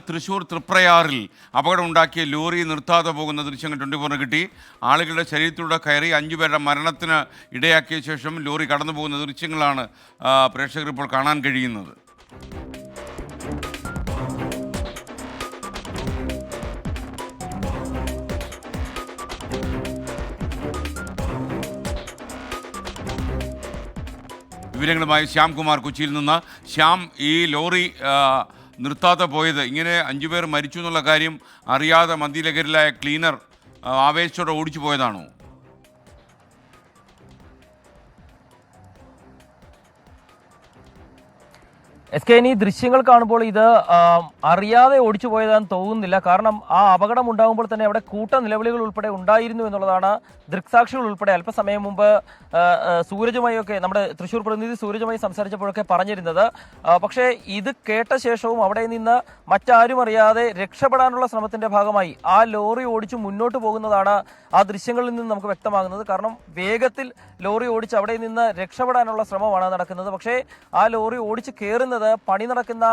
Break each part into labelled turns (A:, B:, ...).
A: Thrissur തൃപ്രയാറിൽ അപകടമുണ്ടാക്കിയ lorry നിർത്താതെ പോകുന്ന ദൃശ്യങ്ങൾ 24 കിട്ടി. ആളുകളുടെ ശരീരത്തിലൂടെ കയറി 5 പേരുടെ മരണത്തിന് ഇടയാക്കിയ ശേഷം ലോറി കടന്നു പോകുന്ന ദൃശ്യങ്ങളാണ് പ്രേക്ഷകർ ഇപ്പോൾ കാണാൻ കഴിയുന്നത്. വിവരങ്ങളുമായി ശ്യാംകുമാർ കൊച്ചിയിൽ നിന്ന്. ശ്യാം, ഈ ലോറി നിർത്താതെ പോയത്, ഇങ്ങനെ 5 പേർ മരിച്ചു എന്നുള്ള കാര്യം അറിയാതെ മദ്യലഹരിയിലായ ക്ലീനർ ആവേശത്തോടെ ഓടിച്ചു പോയതാണോ?
B: SK, ദൃശ്യങ്ങൾ കാണുമ്പോൾ ഇത് അറിയാതെ ഓടിച്ചു പോയതാണെന്ന് തോന്നുന്നില്ല. കാരണം ആ അപകടം ഉണ്ടാകുമ്പോൾ തന്നെ അവിടെ കൂട്ട നിലവിളികൾ ഉൾപ്പെടെ ഉണ്ടായിരുന്നു എന്നുള്ളതാണ് ദൃക്സാക്ഷികൾ ഉൾപ്പെടെ അല്പസമയം മുമ്പ് സൂരജുമായൊക്കെ, നമ്മുടെ തൃശ്ശൂർ പ്രതിനിധി സൂരജുമായി സംസാരിച്ചപ്പോഴൊക്കെ പറഞ്ഞിരുന്നത്. പക്ഷേ ഇത് കേട്ട ശേഷവും അവിടെ നിന്ന് മറ്റാരും അറിയാതെ രക്ഷപ്പെടാനുള്ള ശ്രമത്തിന്റെ ഭാഗമായി ആ ലോറി ഓടിച്ചു മുന്നോട്ട് പോകുന്നതാണ് ആ ദൃശ്യങ്ങളിൽ നിന്ന് നമുക്ക് വ്യക്തമാകുന്നത്. കാരണം വേഗത്തിൽ ലോറി ഓടിച്ച് അവിടെ നിന്ന് രക്ഷപ്പെടാനുള്ള ശ്രമമാണ് നടക്കുന്നത്. പക്ഷേ ആ ലോറി ഓടിച്ച് കയറുന്നത് പണി നടക്കുന്ന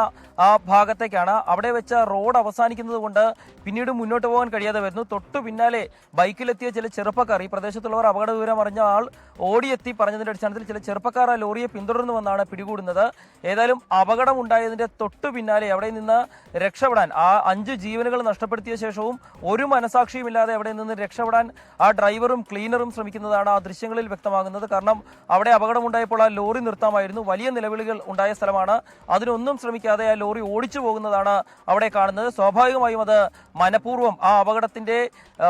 B: ആ ഭാഗത്തേക്കാണ്. അവിടെ വെച്ച റോഡ് അവസാനിക്കുന്നത് കൊണ്ട് പിന്നീട് മുന്നോട്ട് പോകാൻ കഴിയാതെ വരുന്നു. തൊട്ടു പിന്നാലെ ബൈക്കിലെത്തിയ ചില ചെറുപ്പക്കാർ, ഈ പ്രദേശത്തുള്ളവർ അപകട വിവരം അറിഞ്ഞ ആൾ ഓടിയെത്തി പറഞ്ഞതിന്റെ അടിസ്ഥാനത്തിൽ ചില ചെറുപ്പക്കാർ ആ ലോറിയെ പിന്തുടർന്നു വന്നാണ് പിടികൂടുന്നത്. ഏതായാലും അപകടം ഉണ്ടായതിന്റെ തൊട്ടു പിന്നാലെ അവിടെ നിന്ന് രക്ഷപ്പെടാൻ, ആ 5 ജീവനുകൾ നഷ്ടപ്പെടുത്തിയ ശേഷവും ഒരു മനസാക്ഷിയുമില്ലാതെ അവിടെ നിന്ന് രക്ഷപ്പെടാൻ ആ ഡ്രൈവറും ക്ലീനറും ശ്രമിക്കുന്നതാണ് ആ ദൃശ്യങ്ങളിൽ വ്യക്തമാകുന്നത്. കാരണം അവിടെ അപകടമുണ്ടായപ്പോൾ ആ ലോറി നിർത്താമായിരുന്നു. വലിയ നിലവിളികൾ ഉണ്ടായ സ്ഥലമാണ്. അതിനൊന്നും ശ്രമിക്കാതെ ആ ലോറി ഓടിച്ചു പോകുന്നതാണ് അവിടെ കാണുന്നത്. സ്വാഭാവികമായും അത് മനഃപൂർവ്വം ആ അപകടത്തിന്റെ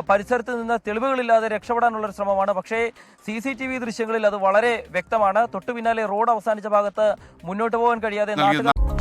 B: പരിസരത്ത് നിന്ന് തെളിവുകളില്ലാതെ രക്ഷപ്പെടാനുള്ള ശ്രമമാണ്. പക്ഷേ CCTV ദൃശ്യങ്ങളിൽ അത് വളരെ വ്യക്തമാണ്. തൊട്ടു പിന്നാലെ റോഡ് അവസാനിച്ച ഭാഗത്ത് മുന്നോട്ട് പോകാൻ കഴിയാതെ നാട്ടുകാർ